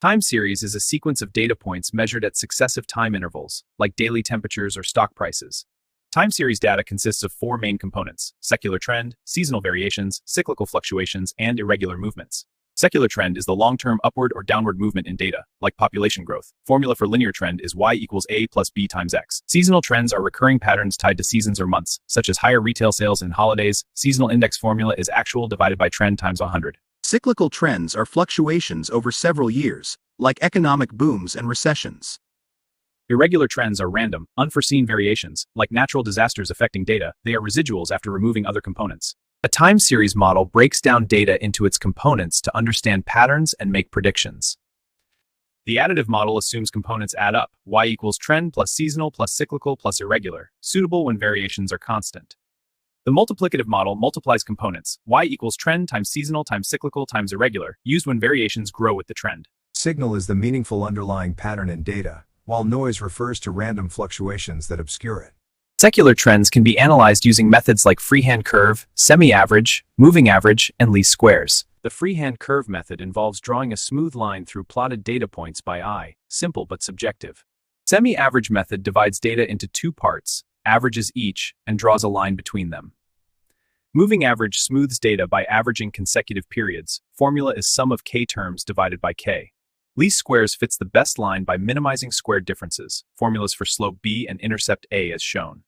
Time series is a sequence of data points measured at successive time intervals, like daily temperatures or stock prices. Time series data consists of four main components: secular trend, seasonal variations, cyclical fluctuations, and irregular movements. Secular trend is the long-term upward or downward movement in data, like population growth. Formula for linear trend is y equals a plus b times x. Seasonal trends are recurring patterns tied to seasons or months, such as higher retail sales and holidays. Seasonal index formula is actual divided by trend times 100. Cyclical trends are fluctuations over several years, like economic booms and recessions. Irregular trends are random, unforeseen variations, like natural disasters affecting data. They are residuals after removing other components. A time series model breaks down data into its components to understand patterns and make predictions. The additive model assumes components add up: y equals trend plus seasonal plus cyclical plus irregular, suitable when variations are constant. The multiplicative model multiplies components: y equals trend times seasonal times cyclical times irregular, used when variations grow with the trend. Signal is the meaningful underlying pattern in data, while noise refers to random fluctuations that obscure it. Secular trends can be analyzed using methods like freehand curve, semi-average, moving average, and least squares. The freehand curve method involves drawing a smooth line through plotted data points by eye, simple but subjective. Semi-average method divides data into two parts, averages each, and draws a line between them. Moving average smooths data by averaging consecutive periods. Formula is sum of k terms divided by k. Least squares fits the best line by minimizing squared differences. Formulas for slope b and intercept a as shown.